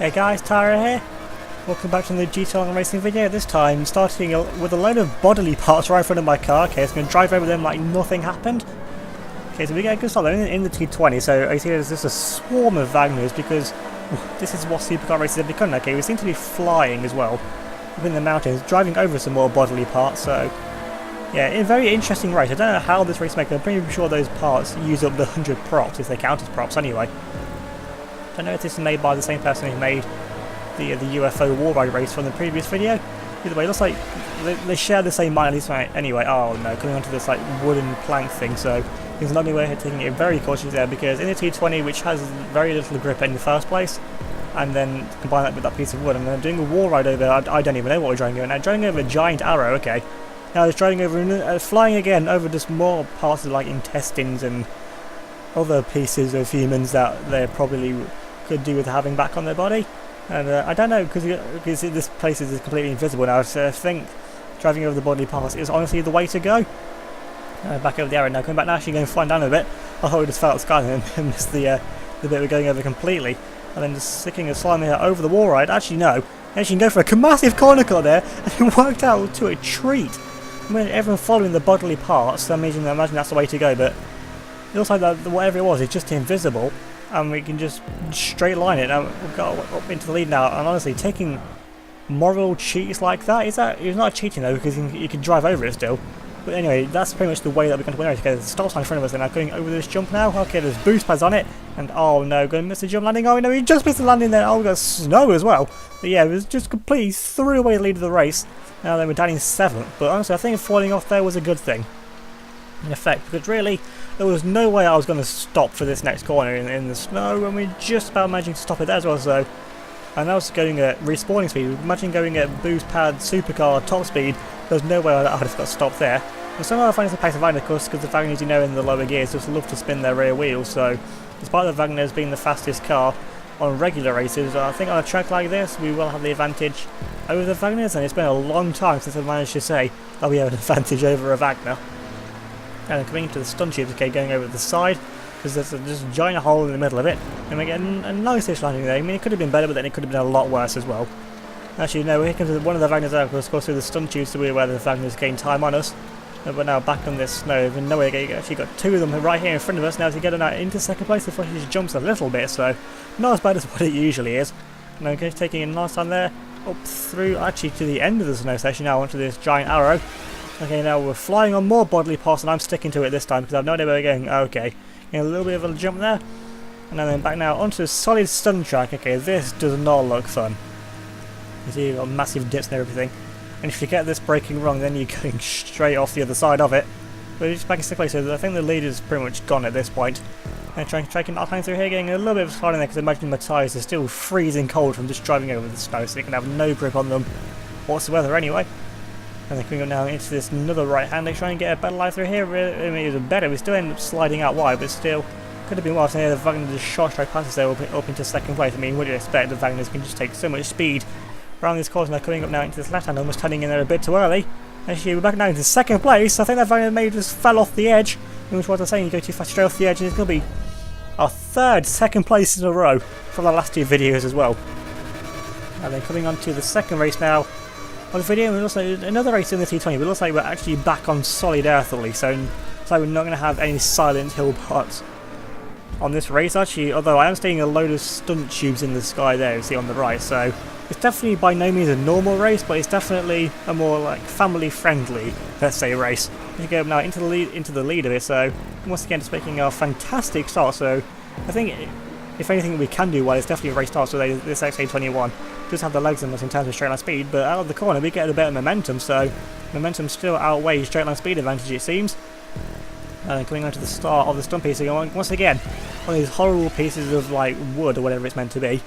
Hey guys, Tyra here. Welcome back to the GT Racing video. This time starting with a load of bodily parts right in front of my car. Okay, so I'm going to drive over them like nothing happened. Okay, so we get a good start in the T20. So I see there's just a swarm of Wagners because this is what supercar races have become. Okay, we seem to be flying as well up in the mountains, driving over some more bodily parts. So yeah, a very interesting race. I don't know how this race makes. I'm pretty sure those parts use up the 100 props if they count as props anyway. Don't know if this is made by the same person who made the UFO war ride race from the previous video. Either way, it looks like they share the same mind at least. Anyway, oh no, coming onto this like wooden plank thing, so there's not any way of taking it very cautious there, because in the T20, which has very little grip in the first place, and then combine that with that piece of wood, and then doing a war ride over, I don't even know what we're driving over now. Driving over a giant arrow, okay. Now it's driving over, flying again over just more parts of like intestines and other pieces of humans that they probably could do with having back on their body. And I don't know, because this place is completely invisible now, so I think driving over the bodily parts is honestly the way to go. Back over the arrow now, coming back now, actually going flying down a bit. I thought we just fell out of the sky and missed the bit we're going over completely. And then just sticking a slime here over the wall ride. Actually no, actually can go for a massive corner cut there, and it worked out to a treat. I mean, everyone following the bodily parts, so I imagine that's the way to go, but it looks like that whatever it was, it's just invisible. And we can just straight line it. Now we've got up into the lead now, and honestly, taking moral cheats like that, it's not cheating though, because you can drive over it still. But anyway, that's pretty much the way that we're going to win it. Okay, there's a stop sign in front of us, and now going over this jump now. Okay, there's boost pads on it, and oh no, going to miss the jump landing. Oh no, he just missed the landing there. Oh, we got snow as well. But yeah, it was just completely threw away the lead of the race. Now then we're down in 7th, but honestly, I think falling off there was a good thing, in effect, because really there was no way I was going to stop for this next corner in the snow, and we just about managing to stop it there as well. So, and I was going at respawning speed. Imagine going at boost pad supercar top speed. There's no way I'd have got stopped there. And somehow I find it's a pace of Wagner, of course, because the Wagners, you know, in the lower gears just love to spin their rear wheels. So despite the Wagners being the fastest car on regular races, I think on a track like this we will have the advantage over the Wagners, and it's been a long time since I've managed to say that we have an advantage over a Wagner. And then coming into the stunt tubes, okay, going over the side, because there's just a giant hole in the middle of it, and we get a nice-ish landing there. I mean, it could have been better, but then it could have been a lot worse as well. Actually, no, here comes one of the Wagners out, of course, through the stunt tubes to be where the Wagners gain time on us. But now back on this snow, there's no way to get, actually got 2 of them right here in front of us now to get out into second place. The footage just jumps a little bit, so not as bad as what it usually is. And okay, taking a nice time there, up through, actually to the end of the snow section now onto this giant arrow. Okay, now we're flying on more bodily parts, and I'm sticking to it this time because I have no idea where we're going. Okay, a little bit of a jump there, and then back now onto a solid stun track. Okay, this does not look fun. You see, you've got massive dips and everything, and if you get this braking wrong, then you're going straight off the other side of it. But it's back in second place, so I think the lead is pretty much gone at this point. And trying to climb through here, getting a little bit of sliding there because imagine my tyres are still freezing cold from just driving over the snow, so they can have no grip on them whatsoever anyway. And then coming up now into this another right hand, they try and get a better line through here. I mean, it was better, we still end up sliding out wide, but still could have been worse. And the Wagners just short straight passes there up into second place. I mean, what do you expect? The Wagners can just take so much speed around this course. Now coming up now into this left hand, almost turning in there a bit too early. Actually, we're back now into second place. I think that Wagner maybe just fell off the edge, which was what I'm saying, you go too fast straight off the edge, and it's going to be our second place in a row from the last 2 videos as well. And then coming on to the second race now on the video, and also another race in the T20, but it looks like we're actually back on solid earth at least, so it's like we're not going to have any silent hill parts on this race actually, although I am seeing a load of stunt tubes in the sky there, you see on the right, so it's definitely by no means a normal race, but it's definitely a more like family friendly, let's say, race. We go now into the lead of it, so once again just making a fantastic start. So I think if anything we can do well, it's definitely a race start. So this XA21 does have the legs in us in terms of straight line speed, but out of the corner we get a bit of momentum, so momentum still outweighs straight line speed advantage, it seems. And then coming on to the start of the stunt piece, once again one of these horrible pieces of like wood or whatever it's meant to be.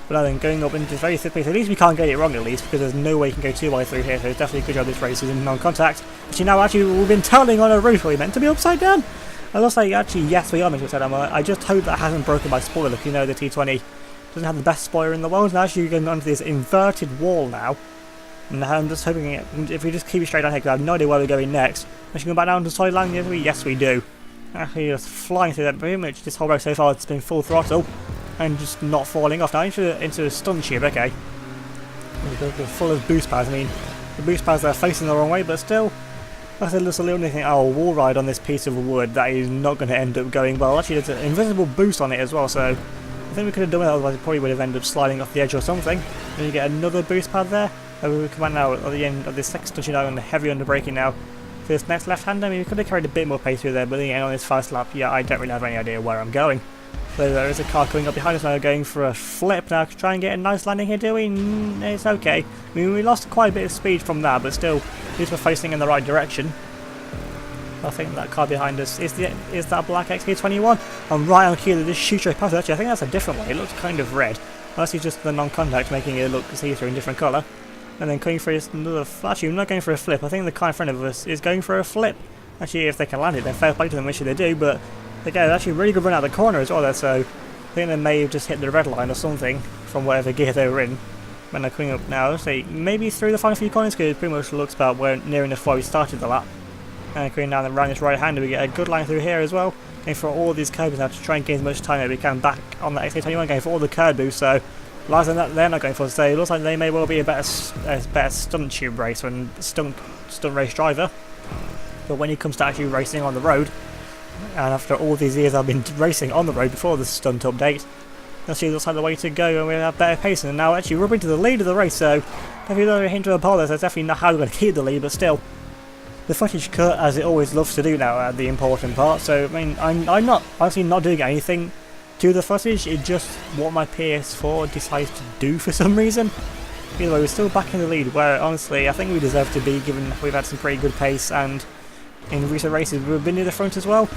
But then going up into this very thick piece, at least we can't get it wrong at least, because there's no way you can go 2 wide through here, so it's definitely a good job this race is in non-contact. Actually we've been turning on a roof, are we meant to be upside down? It looks like actually yes we are meant to be upside down. I just hope that hasn't broken my spoiler, because you know the T20 doesn't have the best spoiler in the world, and actually you're going onto this inverted wall now. And I'm just hoping if we just keep it straight down here, because I have no idea where we're going next. Actually going back down to solid landing, yes we do. Actually just flying through that, pretty much this whole race so far it's been full throttle. and just not falling off. Now into a stun tube, okay. They're full of boost pads. I mean, the boost pads are facing the wrong way, but still, like I said, there's a little thing. Oh, wall ride on this piece of wood, that is not going to end up going well. Actually, there's an invisible boost on it as well, so I think we could have done it, otherwise it probably would have ended up sliding off the edge or something. Then you get another boost pad there. We come out now at the end of this second touching out and heavy under braking now. For this next left-hander, I mean, we could have carried a bit more pace through there, but then on this first lap, yeah, I don't really have any idea where I'm going. So there is a car coming up behind us now, going for a flip now, to try and get a nice landing here, do we? It's okay. I mean, we lost quite a bit of speed from that, but still, at least we're facing in the right direction. I think that car behind us is that black XK21. I'm right on cue that this shoots right past it. Actually, I think that's a different one. It looks kind of red. Unless it's just the non-contact making it look see-through in different colour. And then coming for another... Actually, I'm not going for a flip. I think the car in front of us is going for a flip. Actually, if they can land it, then fair play to them, which they do. But again, actually a really good run out of the corner as well there. So I think they may have just hit the red line or something from whatever gear they were in. When they're coming up now, so maybe through the final few corners, because it pretty much looks about where near enough where we started the lap. And coming down around this right hander, we get a good line through here as well. Going for all these curbs now to try and gain as much time as we can back on the XK21, going for all the curb boosts. So lies on that they're not going for. So it looks like they may well be a better stunt tube racer and stunt race driver. But when it comes to actually racing on the road, and after all these years I've been racing on the road before the stunt update, actually looks like the way to go, and we have better pace. And now actually we're into the lead of the race. So definitely another hint to a pole there. So that's definitely not how we're going to keep the lead, but still. The footage cut, as it always loves to do now, at the important part. So I mean, I'm not honestly not doing anything to the footage. It's just what my PS4 decides to do for some reason. Either way, we're still back in the lead, where honestly I think we deserve to be, given we've had some pretty good pace, and in recent races we've been near the front as well.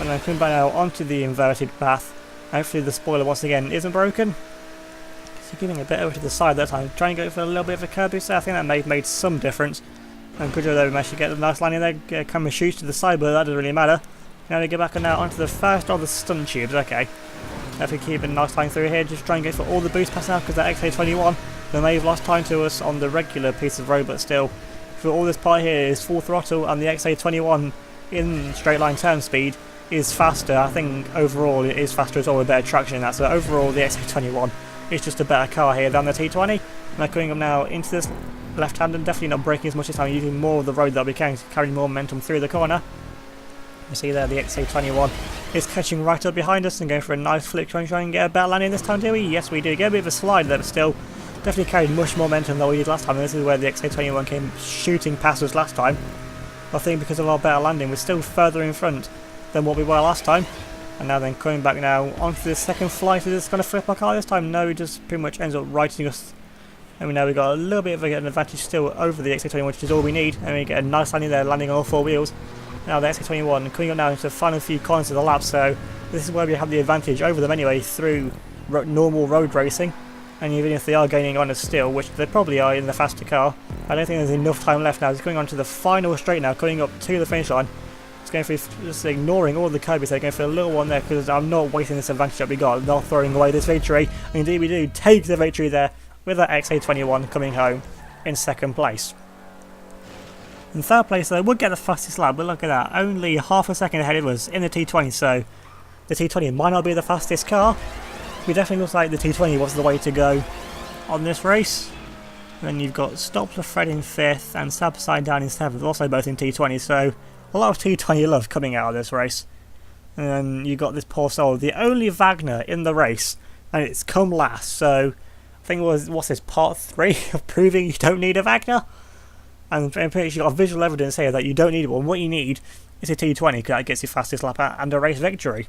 And then coming back now onto the inverted path. Hopefully the spoiler once again isn't broken. So giving a bit over to the side that time, trying to go for a little bit of a curb boost there. I think that may have made some difference. And good job there, we managed to get the nice landing there. Camera shoots to the side, but that doesn't really matter. Now we get back on now onto the first of the stun tubes. Okay. If we keep a nice line through here, just try and go for all the boost pass now, because that XK21, they may have lost time to us on the regular piece of road, but still, for all this part here is full throttle, and the XK21 in straight line turn speed is faster. I think overall it is faster as well with better traction in that. So overall the XK21 is just a better car here than the T20. And coming up now into this left hand and definitely not braking as much as time, using more of the road that we can to carry more momentum through the corner. You see there the XA21 is catching right up behind us and going for a nice flick, trying and get a better landing this time, do we? Yes we do. Get a bit of a slide there, but still definitely carried much more momentum than we did last time, and this is where the XA21 came shooting past us last time. I think because of our better landing we're still further in front than what we were last time. And now then coming back now onto the second flight, is this going to flip our car this time? No, it just pretty much ends up righting us. And now we've got a little bit of an advantage still over the XA21, which is all we need. And we get a nice landing there, landing on all four wheels. Now the XA21 coming up now into the final few corners of the lap, so this is where we have the advantage over them anyway through normal road racing. And even if they are gaining on us still, which they probably are in the faster car, I don't think there's enough time left now. It's going on to the final straight now, coming up to the finish line. It's going for just ignoring all the curbs. They're going for a little one there, because I'm not wasting this advantage that we got, not throwing away this victory. And indeed we do take the victory there, with that XA21 coming home in second place. In third place though, would get the fastest lap, but look at that, only half a second ahead of us in the T20, so the T20 might not be the fastest car. It definitely looks like the T20 was the way to go on this race. And then you've got Stoppler Fred in 5th and Sapside down in 7th, also both in T20, so a lot of T20 love coming out of this race. And then you've got this poor soul, the only Wagner in the race, and it's come last, so I think it was, what's this, part 3 of proving you don't need a Wagner? And I'm pretty sure you've got visual evidence here that you don't need one. What you need is a T20, because that gets your fastest lap out and a race victory.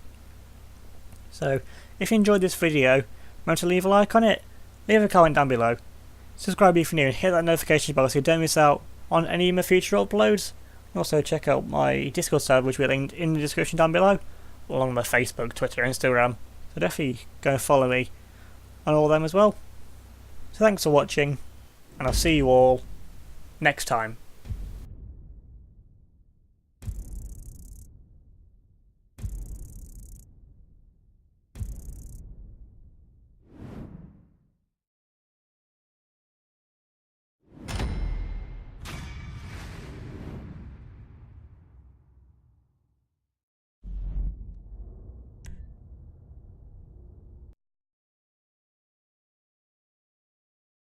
So, if you enjoyed this video, remember to leave a like on it, leave a comment down below, subscribe if you're new, and hit that notification bell so you don't miss out on any of my future uploads. Also check out my Discord server, which will be linked in the description down below, along with my Facebook, Twitter, Instagram. So definitely go and follow me on all of them as well. So thanks for watching, and I'll see you all next time.